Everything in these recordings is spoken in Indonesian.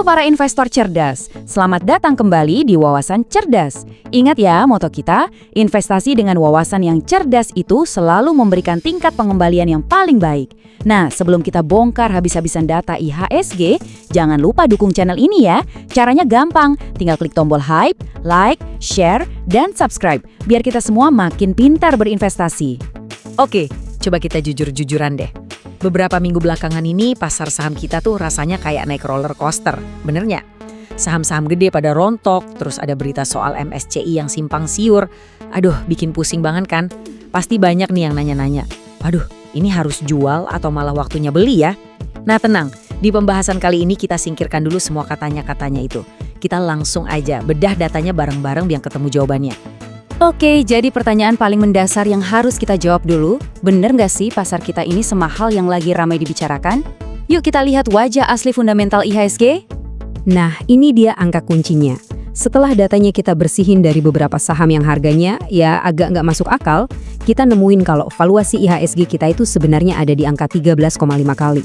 para investor cerdas, selamat datang kembali di Wawasan Cerdas. Ingat ya moto kita, investasi dengan wawasan yang cerdas itu selalu memberikan tingkat pengembalian yang paling baik. Nah, sebelum kita bongkar habis-habisan data IHSG, jangan lupa dukung channel ini ya. Caranya gampang, tinggal klik tombol hype, like, share, dan subscribe, biar kita semua makin pintar berinvestasi. Oke, coba kita jujur-jujuran deh. Beberapa minggu belakangan ini pasar saham kita tuh rasanya kayak naik roller coaster, bener nggak? Saham-saham gede pada rontok, terus ada berita soal MSCI yang simpang siur. Aduh, bikin pusing banget kan? Pasti banyak nih yang nanya-nanya, aduh ini harus jual atau malah waktunya beli ya? Nah tenang, di pembahasan kali ini kita singkirkan dulu semua katanya-katanya itu. Kita langsung aja bedah datanya bareng-bareng biar ketemu jawabannya. Oke, jadi pertanyaan paling mendasar yang harus kita jawab dulu, bener nggak sih pasar kita ini semahal yang lagi ramai dibicarakan? Yuk kita lihat wajah asli fundamental IHSG. Nah, ini dia angka kuncinya. Setelah datanya kita bersihin dari beberapa saham yang harganya ya agak nggak masuk akal, kita nemuin kalau valuasi IHSG kita itu sebenarnya ada di angka 13,5 kali.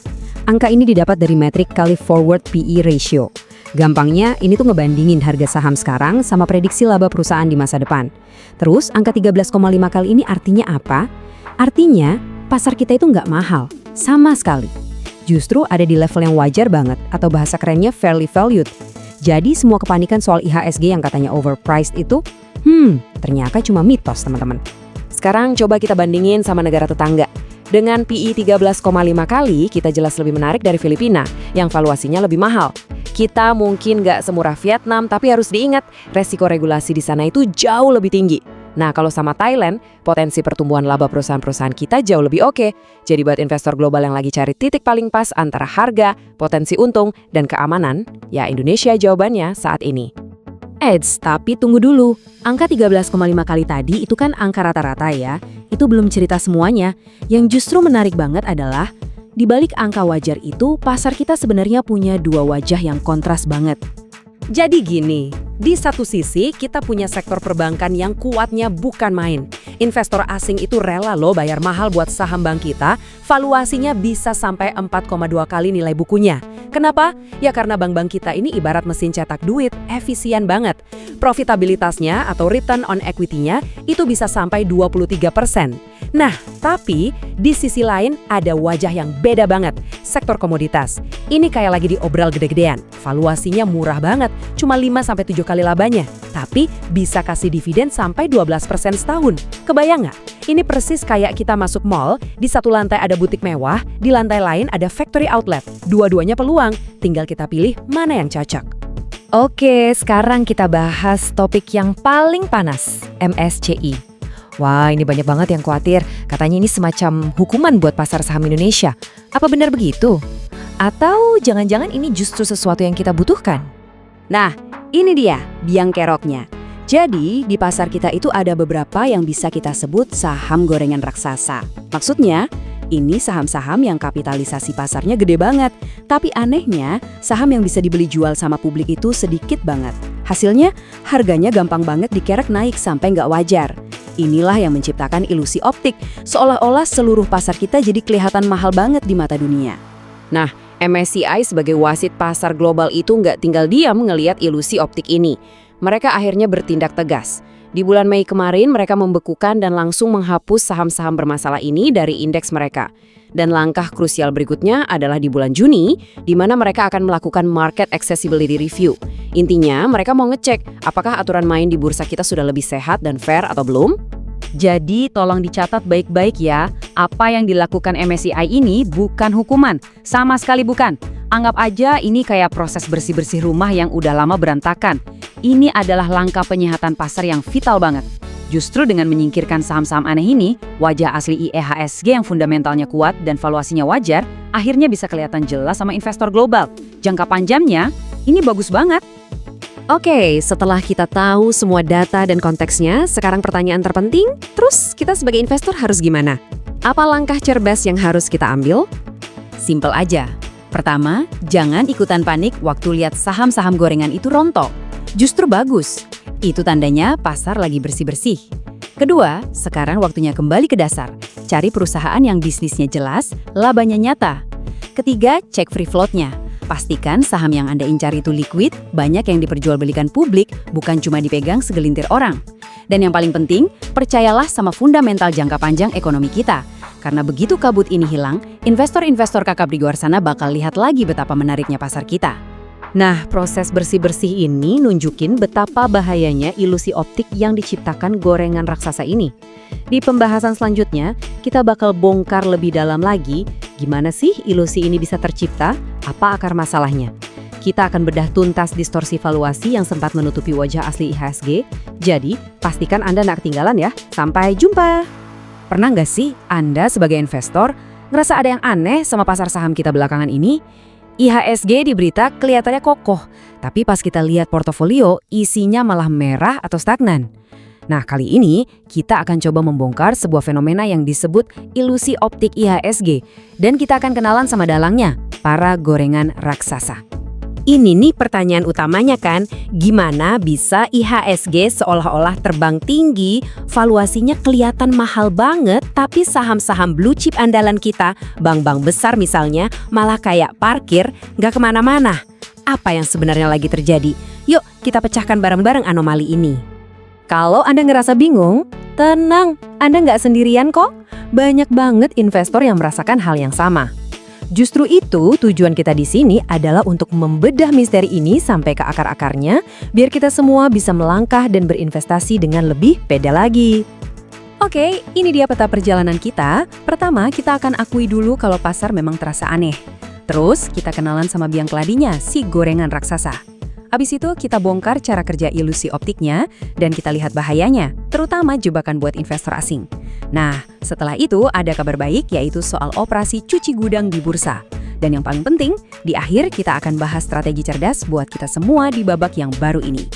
Angka ini didapat dari metrik kali forward PE ratio. Gampangnya, ini tuh ngebandingin harga saham sekarang sama prediksi laba perusahaan di masa depan. Terus, angka 13,5 kali ini artinya apa? Artinya, pasar kita itu nggak mahal, sama sekali. Justru ada di level yang wajar banget, atau bahasa kerennya fairly valued. Jadi, semua kepanikan soal IHSG yang katanya overpriced itu, ternyata cuma mitos, teman-teman. Sekarang coba kita bandingin sama negara tetangga. Dengan PE 13,5 kali, kita jelas lebih menarik dari Filipina, yang valuasinya lebih mahal. Kita mungkin nggak semurah Vietnam, tapi harus diingat, resiko regulasi di sana itu jauh lebih tinggi. Nah, kalau sama Thailand, potensi pertumbuhan laba perusahaan-perusahaan kita jauh lebih oke. Jadi buat investor global yang lagi cari titik paling pas antara harga, potensi untung, dan keamanan, ya Indonesia jawabannya saat ini. Tapi tunggu dulu. Angka 13,5 kali tadi itu kan angka rata-rata ya. Itu belum cerita semuanya. Yang justru menarik banget adalah di balik angka wajar itu, pasar kita sebenarnya punya dua wajah yang kontras banget. Jadi gini, di satu sisi kita punya sektor perbankan yang kuatnya bukan main. Investor asing itu rela loh bayar mahal buat saham bank kita, valuasinya bisa sampai 4,2 kali nilai bukunya. Kenapa? Ya karena bank-bank kita ini ibarat mesin cetak duit, efisien banget. Profitabilitasnya atau return on equity-nya itu bisa sampai 23%. Nah, tapi di sisi lain ada wajah yang beda banget, sektor komoditas. Ini kayak lagi diobral gede-gedean, valuasinya murah banget, cuma 5-7 kali labanya. Tapi bisa kasih dividen sampai 12% setahun. Kebayang nggak? Ini persis kayak kita masuk mall, di satu lantai ada butik mewah, di lantai lain ada factory outlet. Dua-duanya peluang, tinggal kita pilih mana yang cocok. Oke, sekarang kita bahas topik yang paling panas, MSCI. Wah, ini banyak banget yang khawatir. Katanya ini semacam hukuman buat pasar saham Indonesia. Apa benar begitu? Atau jangan-jangan ini justru sesuatu yang kita butuhkan? Nah, ini dia biang keroknya. Jadi, di pasar kita itu ada beberapa yang bisa kita sebut saham gorengan raksasa. Maksudnya, ini saham-saham yang kapitalisasi pasarnya gede banget. Tapi anehnya, saham yang bisa dibeli jual sama publik itu sedikit banget. Hasilnya, harganya gampang banget dikerek naik sampai nggak wajar. Inilah yang menciptakan ilusi optik, seolah-olah seluruh pasar kita jadi kelihatan mahal banget di mata dunia. Nah, MSCI sebagai wasit pasar global itu nggak tinggal diam ngelihat ilusi optik ini. Mereka akhirnya bertindak tegas. Di bulan Mei kemarin, mereka membekukan dan langsung menghapus saham-saham bermasalah ini dari indeks mereka. Dan langkah krusial berikutnya adalah di bulan Juni, di mana mereka akan melakukan market accessibility review. Intinya, mereka mau ngecek apakah aturan main di bursa kita sudah lebih sehat dan fair atau belum. Jadi, tolong dicatat baik-baik ya, apa yang dilakukan MSCI ini bukan hukuman, sama sekali bukan. Anggap aja ini kayak proses bersih-bersih rumah yang udah lama berantakan. Ini adalah langkah penyehatan pasar yang vital banget. Justru dengan menyingkirkan saham-saham aneh ini, wajah asli IHSG yang fundamentalnya kuat dan valuasinya wajar, akhirnya bisa kelihatan jelas sama investor global. Jangka panjangnya, ini bagus banget. Oke, setelah kita tahu semua data dan konteksnya, sekarang pertanyaan terpenting, terus kita sebagai investor harus gimana? Apa langkah cerdas yang harus kita ambil? Simpel aja. Pertama, jangan ikutan panik waktu lihat saham-saham gorengan itu rontok. Justru bagus. Itu tandanya pasar lagi bersih-bersih. Kedua, sekarang waktunya kembali ke dasar. Cari perusahaan yang bisnisnya jelas, labanya nyata. Ketiga, cek free float-nya. Pastikan saham yang Anda incar itu liquid, banyak yang diperjualbelikan publik, bukan cuma dipegang segelintir orang. Dan yang paling penting, percayalah sama fundamental jangka panjang ekonomi kita. Karena begitu kabut ini hilang, investor-investor kakap di luar sana bakal lihat lagi betapa menariknya pasar kita. Nah, proses bersih-bersih ini nunjukin betapa bahayanya ilusi optik yang diciptakan gorengan raksasa ini. Di pembahasan selanjutnya, kita bakal bongkar lebih dalam lagi gimana sih ilusi ini bisa tercipta, apa akar masalahnya. Kita akan bedah tuntas distorsi valuasi yang sempat menutupi wajah asli IHSG. Jadi, pastikan Anda nggak ketinggalan ya. Sampai jumpa! Pernah nggak sih Anda sebagai investor ngerasa ada yang aneh sama pasar saham kita belakangan ini? IHSG di berita kelihatannya kokoh, tapi pas kita lihat portofolio, isinya malah merah atau stagnan. Nah, kali ini kita akan coba membongkar sebuah fenomena yang disebut ilusi optik IHSG, dan kita akan kenalan sama dalangnya, para gorengan raksasa. Ini nih pertanyaan utamanya kan, gimana bisa IHSG seolah-olah terbang tinggi, valuasinya kelihatan mahal banget, tapi saham-saham blue chip andalan kita, bank-bank besar misalnya, malah kayak parkir, nggak kemana-mana. Apa yang sebenarnya lagi terjadi? Yuk kita pecahkan bareng-bareng anomali ini. Kalau Anda ngerasa bingung, tenang, Anda nggak sendirian kok. Banyak banget investor yang merasakan hal yang sama. Justru itu tujuan kita di sini adalah untuk membedah misteri ini sampai ke akar-akarnya, biar kita semua bisa melangkah dan berinvestasi dengan lebih pede lagi. Oke, ini dia peta perjalanan kita. Pertama, kita akan akui dulu kalau pasar memang terasa aneh. Terus, kita kenalan sama biang keladinya, si gorengan raksasa. Habis itu, kita bongkar cara kerja ilusi optiknya, dan kita lihat bahayanya, terutama jebakan buat investor asing. Nah, setelah itu ada kabar baik, yaitu soal operasi cuci gudang di bursa. Dan yang paling penting, di akhir kita akan bahas strategi cerdas buat kita semua di babak yang baru ini.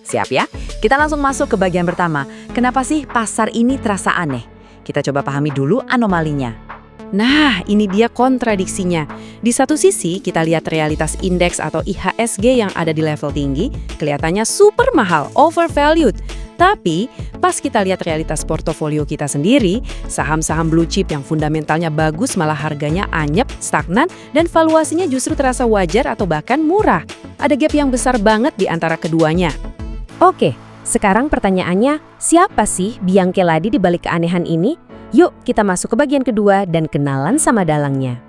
Siap ya? Kita langsung masuk ke bagian pertama. Kenapa sih pasar ini terasa aneh? Kita coba pahami dulu anomalinya. Nah, ini dia kontradiksinya. Di satu sisi, kita lihat realitas indeks atau IHSG yang ada di level tinggi, kelihatannya super mahal, overvalued. Tapi, pas kita lihat realitas portofolio kita sendiri, saham-saham blue chip yang fundamentalnya bagus malah harganya anyep, stagnan, dan valuasinya justru terasa wajar atau bahkan murah. Ada gap yang besar banget di antara keduanya. Oke, sekarang pertanyaannya, siapa sih biang keladi di balik keanehan ini? Yuk kita masuk ke bagian kedua dan kenalan sama dalangnya.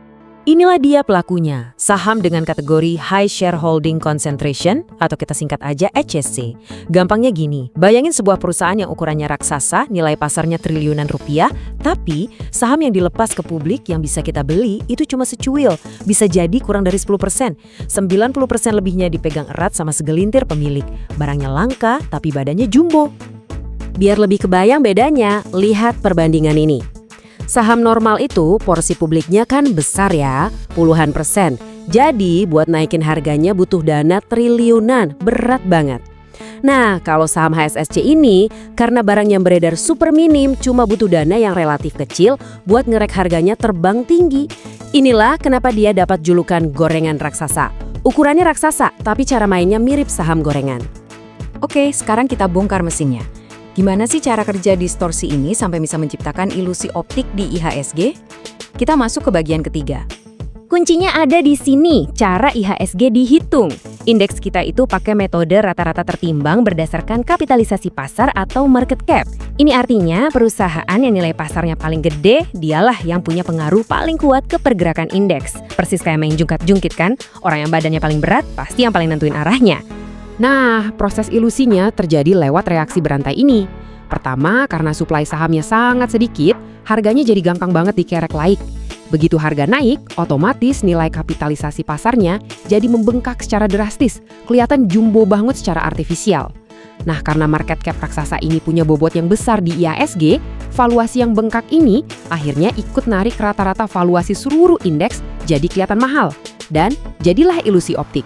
Inilah dia pelakunya, saham dengan kategori High Shareholding Concentration atau kita singkat aja HSC. Gampangnya gini, bayangin sebuah perusahaan yang ukurannya raksasa, nilai pasarnya triliunan rupiah, tapi saham yang dilepas ke publik yang bisa kita beli itu cuma secuil, bisa jadi kurang dari 10%. 90% lebihnya dipegang erat sama segelintir pemilik. Barangnya langka tapi badannya jumbo. Biar lebih kebayang bedanya, lihat perbandingan ini. Saham normal itu porsi publiknya kan besar ya, puluhan persen. Jadi buat naikin harganya butuh dana triliunan, berat banget. Nah, kalau saham HSSC ini, karena barang yang beredar super minim, cuma butuh dana yang relatif kecil buat ngerek harganya terbang tinggi. Inilah kenapa dia dapat julukan gorengan raksasa. Ukurannya raksasa, tapi cara mainnya mirip saham gorengan. Oke, sekarang kita bongkar mesinnya. Gimana sih cara kerja distorsi ini sampai bisa menciptakan ilusi optik di IHSG? Kita masuk ke bagian ketiga. Kuncinya ada di sini, cara IHSG dihitung. Indeks kita itu pakai metode rata-rata tertimbang berdasarkan kapitalisasi pasar atau market cap. Ini artinya perusahaan yang nilai pasarnya paling gede, dialah yang punya pengaruh paling kuat ke pergerakan indeks. Persis kayak main jungkat-jungkit kan, orang yang badannya paling berat pasti yang paling nentuin arahnya. Nah, proses ilusinya terjadi lewat reaksi berantai ini. Pertama, karena suplai sahamnya sangat sedikit, harganya jadi gampang banget dikerek naik. Begitu harga naik, otomatis nilai kapitalisasi pasarnya jadi membengkak secara drastis, kelihatan jumbo banget secara artifisial. Nah, karena market cap raksasa ini punya bobot yang besar di IHSG, valuasi yang bengkak ini akhirnya ikut narik rata-rata valuasi seluruh indeks jadi kelihatan mahal. Dan jadilah ilusi optik.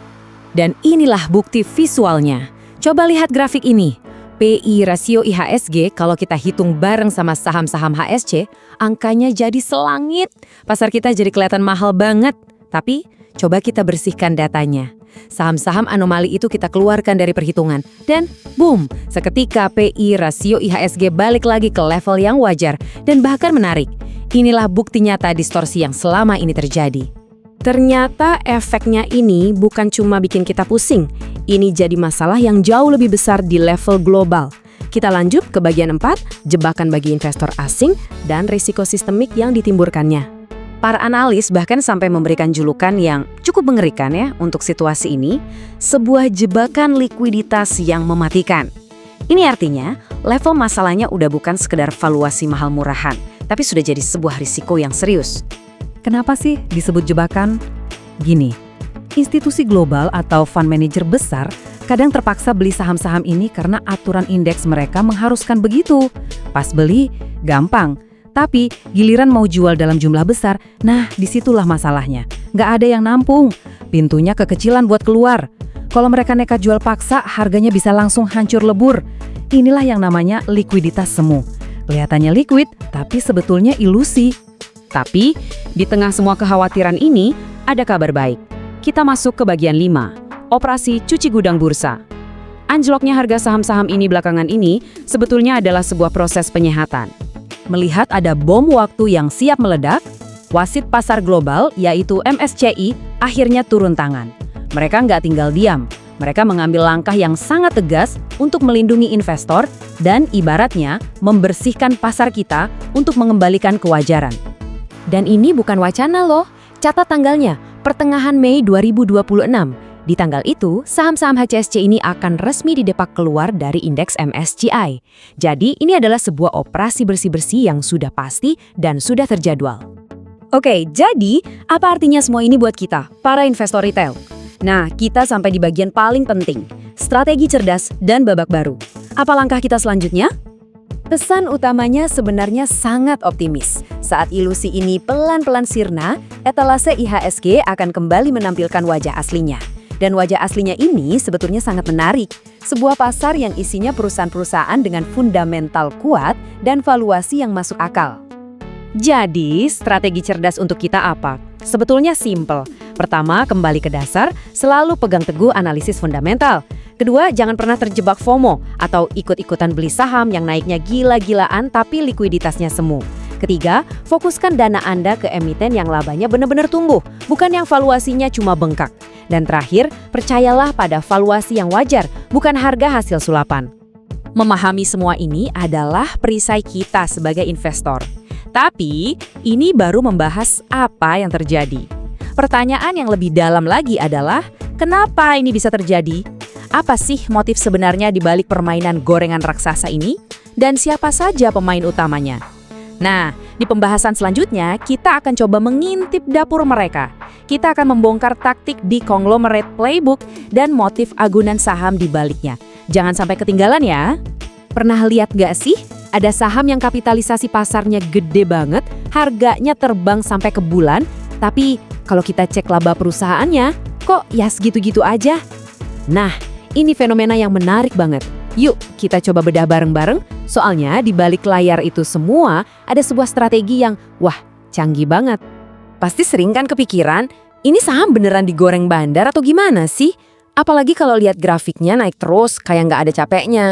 Dan inilah bukti visualnya. Coba lihat grafik ini. PI rasio IHSG kalau kita hitung bareng sama saham-saham HSC, angkanya jadi selangit. Pasar kita jadi kelihatan mahal banget. Tapi coba kita bersihkan datanya. Saham-saham anomali itu kita keluarkan dari perhitungan. Dan boom, seketika PI rasio IHSG balik lagi ke level yang wajar dan bahkan menarik. Inilah bukti nyata distorsi yang selama ini terjadi. Ternyata efeknya ini bukan cuma bikin kita pusing. Ini jadi masalah yang jauh lebih besar di level global. Kita lanjut ke bagian 4, jebakan bagi investor asing dan risiko sistemik yang ditimbulkannya. Para analis bahkan sampai memberikan julukan yang cukup mengerikan ya untuk situasi ini, sebuah jebakan likuiditas yang mematikan. Ini artinya, level masalahnya udah bukan sekedar valuasi mahal murahan, tapi sudah jadi sebuah risiko yang serius. Kenapa sih disebut jebakan? Gini, institusi global atau fund manager besar kadang terpaksa beli saham-saham ini karena aturan indeks mereka mengharuskan begitu. Pas beli, gampang. Tapi giliran mau jual dalam jumlah besar, nah disitulah masalahnya. Nggak ada yang nampung, pintunya kekecilan buat keluar. Kalau mereka nekat jual paksa, harganya bisa langsung hancur lebur. Inilah yang namanya likuiditas semu. Kelihatannya liquid, tapi sebetulnya ilusi. Tapi, di tengah semua kekhawatiran ini, ada kabar baik. Kita masuk ke bagian 5, operasi cuci gudang bursa. Anjloknya harga saham-saham ini belakangan ini sebetulnya adalah sebuah proses penyehatan. Melihat ada bom waktu yang siap meledak, wasit pasar global yaitu MSCI akhirnya turun tangan. Mereka nggak tinggal diam. Mereka mengambil langkah yang sangat tegas untuk melindungi investor dan ibaratnya membersihkan pasar kita untuk mengembalikan kewajaran. Dan ini bukan wacana loh, catat tanggalnya, pertengahan Mei 2026. Di tanggal itu, saham-saham HCSC ini akan resmi didepak keluar dari indeks MSCI. Jadi, ini adalah sebuah operasi bersih-bersih yang sudah pasti dan sudah terjadwal. Oke, jadi apa artinya semua ini buat kita, para investor retail? Nah, kita sampai di bagian paling penting, strategi cerdas dan babak baru. Apa langkah kita selanjutnya? Pesan utamanya sebenarnya sangat optimis. Saat ilusi ini pelan-pelan sirna, etalase IHSG akan kembali menampilkan wajah aslinya. Dan wajah aslinya ini sebetulnya sangat menarik. Sebuah pasar yang isinya perusahaan-perusahaan dengan fundamental kuat dan valuasi yang masuk akal. Jadi, strategi cerdas untuk kita apa? Sebetulnya simple. Pertama, kembali ke dasar, selalu pegang teguh analisis fundamental. Kedua, jangan pernah terjebak FOMO atau ikut-ikutan beli saham yang naiknya gila-gilaan tapi likuiditasnya semu. Ketiga, fokuskan dana Anda ke emiten yang labanya benar-benar tumbuh, bukan yang valuasinya cuma bengkak. Dan terakhir, percayalah pada valuasi yang wajar, bukan harga hasil sulapan. Memahami semua ini adalah perisai kita sebagai investor. Tapi, ini baru membahas apa yang terjadi. Pertanyaan yang lebih dalam lagi adalah, kenapa ini bisa terjadi? Apa sih motif sebenarnya di balik permainan gorengan raksasa ini? Dan siapa saja pemain utamanya? Nah, di pembahasan selanjutnya, kita akan coba mengintip dapur mereka. Kita akan membongkar taktik di conglomerate playbook dan motif agunan saham di baliknya. Jangan sampai ketinggalan ya. Pernah lihat gak sih? Ada saham yang kapitalisasi pasarnya gede banget, harganya terbang sampai ke bulan, tapi kalau kita cek laba perusahaannya, kok ya segitu-gitu aja? Nah, ini fenomena yang menarik banget. Yuk, kita coba bedah bareng-bareng. Soalnya di balik layar itu semua ada sebuah strategi yang, wah, canggih banget. Pasti sering kan kepikiran, ini saham beneran digoreng bandar atau gimana sih? Apalagi kalau lihat grafiknya naik terus kayak nggak ada capeknya.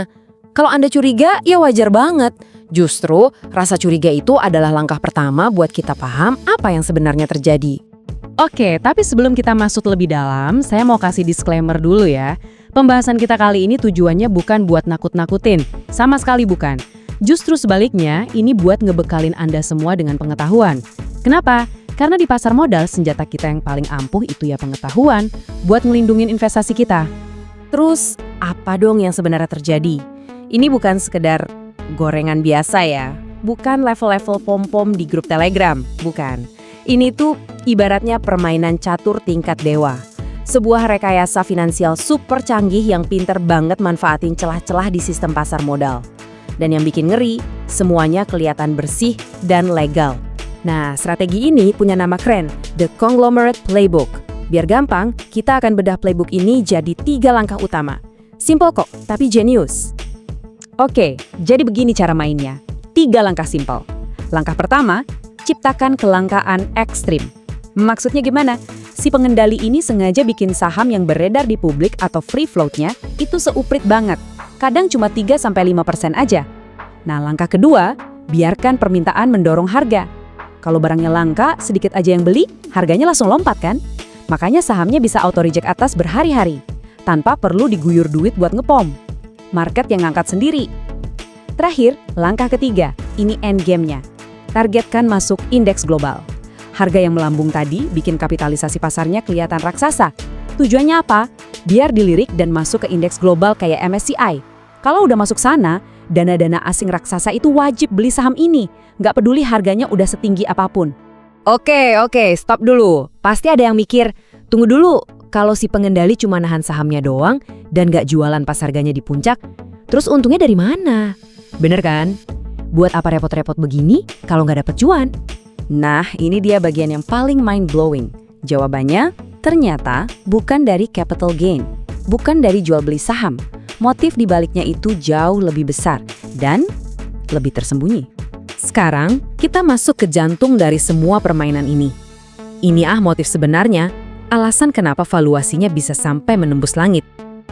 Kalau Anda curiga, ya wajar banget. Justru, rasa curiga itu adalah langkah pertama buat kita paham apa yang sebenarnya terjadi. Oke, tapi sebelum kita masuk lebih dalam, saya mau kasih disclaimer dulu ya. Pembahasan kita kali ini tujuannya bukan buat nakut-nakutin, sama sekali bukan. Justru sebaliknya, ini buat ngebekalin Anda semua dengan pengetahuan. Kenapa? Karena di pasar modal, senjata kita yang paling ampuh itu ya pengetahuan, buat ngelindungin investasi kita. Terus, apa dong yang sebenarnya terjadi? Ini bukan sekedar gorengan biasa ya, bukan level-level pom-pom di grup Telegram, bukan. Ini tuh ibaratnya permainan catur tingkat dewa. Sebuah rekayasa finansial super canggih yang pinter banget manfaatin celah-celah di sistem pasar modal. Dan yang bikin ngeri, semuanya kelihatan bersih dan legal. Nah, strategi ini punya nama keren, The Conglomerate Playbook. Biar gampang, kita akan bedah playbook ini jadi 3 langkah utama. Simple kok, tapi jenius. Oke, jadi begini cara mainnya. 3 langkah simpel. Langkah pertama, ciptakan kelangkaan ekstrim. Maksudnya gimana? Si pengendali ini sengaja bikin saham yang beredar di publik atau free float-nya itu seuprit banget. Kadang cuma 3-5% aja. Nah, langkah kedua, biarkan permintaan mendorong harga. Kalau barangnya langka, sedikit aja yang beli, harganya langsung lompat kan? Makanya sahamnya bisa auto-reject atas berhari-hari, tanpa perlu diguyur duit buat ngepom. Market yang ngangkat sendiri. Terakhir, langkah ketiga, ini endgame-nya. Targetkan masuk indeks global. Harga yang melambung tadi bikin kapitalisasi pasarnya kelihatan raksasa. Tujuannya apa? Biar dilirik dan masuk ke indeks global kayak MSCI. Kalau udah masuk sana, dana-dana asing raksasa itu wajib beli saham ini. Nggak peduli harganya udah setinggi apapun. Oke, stop dulu. Pasti ada yang mikir, tunggu dulu, kalau si pengendali cuma nahan sahamnya doang dan nggak jualan pas harganya di puncak, terus untungnya dari mana? Bener kan? Buat apa repot-repot begini kalau nggak dapet cuan? Nah, ini dia bagian yang paling mind-blowing. Jawabannya, ternyata bukan dari capital gain, bukan dari jual beli saham. Motif di baliknya itu jauh lebih besar dan lebih tersembunyi. Sekarang, kita masuk ke jantung dari semua permainan ini. Ini motif sebenarnya, alasan kenapa valuasinya bisa sampai menembus langit.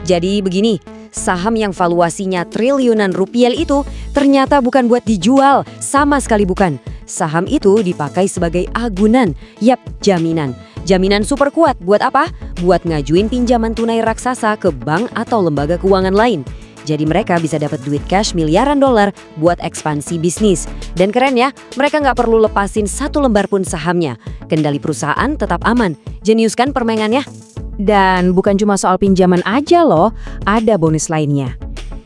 Jadi begini, saham yang valuasinya triliunan rupiah itu ternyata bukan buat dijual, sama sekali bukan. Saham itu dipakai sebagai agunan, yap, jaminan. Jaminan super kuat buat apa? Buat ngajuin pinjaman tunai raksasa ke bank atau lembaga keuangan lain. Jadi mereka bisa dapat duit cash miliaran dolar buat ekspansi bisnis. Dan keren ya, mereka nggak perlu lepasin satu lembar pun sahamnya. Kendali perusahaan tetap aman. Jenius kan permainannya? Dan bukan cuma soal pinjaman aja loh, ada bonus lainnya.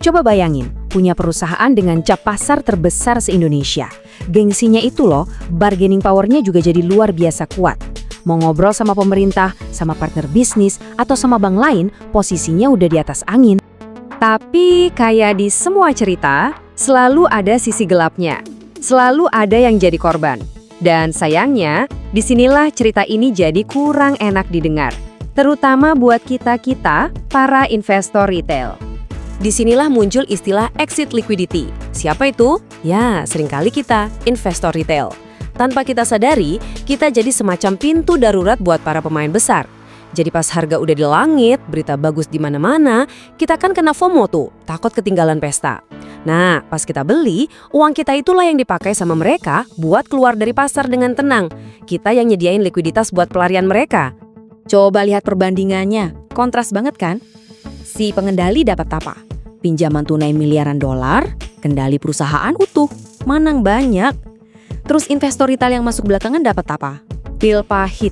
Coba bayangin, punya perusahaan dengan cap pasar terbesar se-Indonesia. Gengsinya itu loh, bargaining powernya juga jadi luar biasa kuat. Mau ngobrol sama pemerintah, sama partner bisnis, atau sama bank lain, posisinya udah di atas angin. Tapi kayak di semua cerita, selalu ada sisi gelapnya. Selalu ada yang jadi korban. Dan sayangnya, disinilah cerita ini jadi kurang enak didengar. Terutama buat kita-kita, para investor retail. Disinilah muncul istilah exit liquidity. Siapa itu? Ya, seringkali kita, investor retail. Tanpa kita sadari, kita jadi semacam pintu darurat buat para pemain besar. Jadi pas harga udah di langit, berita bagus di mana-mana, kita kan kena FOMO tuh, takut ketinggalan pesta. Nah, pas kita beli, uang kita itulah yang dipakai sama mereka buat keluar dari pasar dengan tenang. Kita yang nyediain likuiditas buat pelarian mereka. Coba lihat perbandingannya, kontras banget kan? Si pengendali dapat apa? Pinjaman tunai miliaran dolar, kendali perusahaan utuh, manang banyak. Terus investor retail yang masuk belakangan dapat apa? Pil pahit,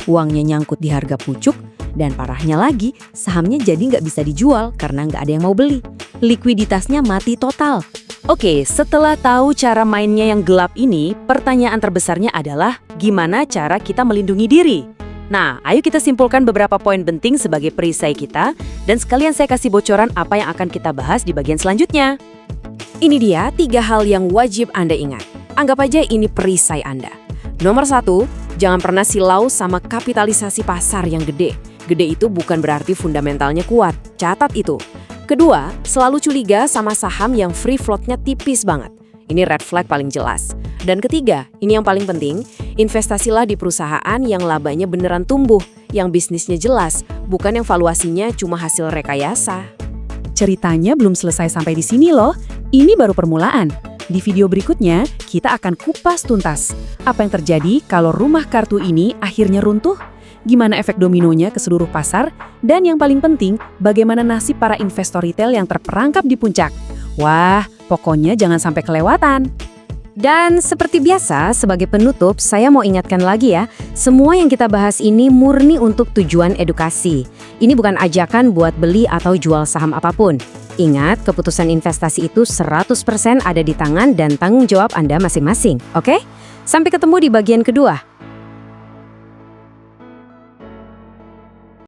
uangnya nyangkut di harga pucuk, dan parahnya lagi, sahamnya jadi nggak bisa dijual karena nggak ada yang mau beli. Likuiditasnya mati total. Oke, setelah tahu cara mainnya yang gelap ini, pertanyaan terbesarnya adalah gimana cara kita melindungi diri? Nah, ayo kita simpulkan beberapa poin penting sebagai perisai kita, dan sekalian saya kasih bocoran apa yang akan kita bahas di bagian selanjutnya. Ini dia 3 hal yang wajib Anda ingat. Anggap aja ini perisai Anda. Nomor 1, jangan pernah silau sama kapitalisasi pasar yang gede. Gede itu bukan berarti fundamentalnya kuat, catat itu. Kedua, selalu curiga sama saham yang free float-nya tipis banget. Ini red flag paling jelas. Dan ketiga, ini yang paling penting, investasilah di perusahaan yang labanya beneran tumbuh, yang bisnisnya jelas, bukan yang valuasinya cuma hasil rekayasa. Ceritanya belum selesai sampai di sini loh, ini baru permulaan. Di video berikutnya, kita akan kupas tuntas. Apa yang terjadi kalau rumah kartu ini akhirnya runtuh? Gimana efek dominonya ke seluruh pasar? Dan yang paling penting, bagaimana nasib para investor retail yang terperangkap di puncak? Wah, pokoknya jangan sampai kelewatan. Dan seperti biasa, sebagai penutup, saya mau ingatkan lagi ya, semua yang kita bahas ini murni untuk tujuan edukasi. Ini bukan ajakan buat beli atau jual saham apapun. Ingat, keputusan investasi itu 100% ada di tangan dan tanggung jawab Anda masing-masing, oke? Sampai ketemu di bagian kedua.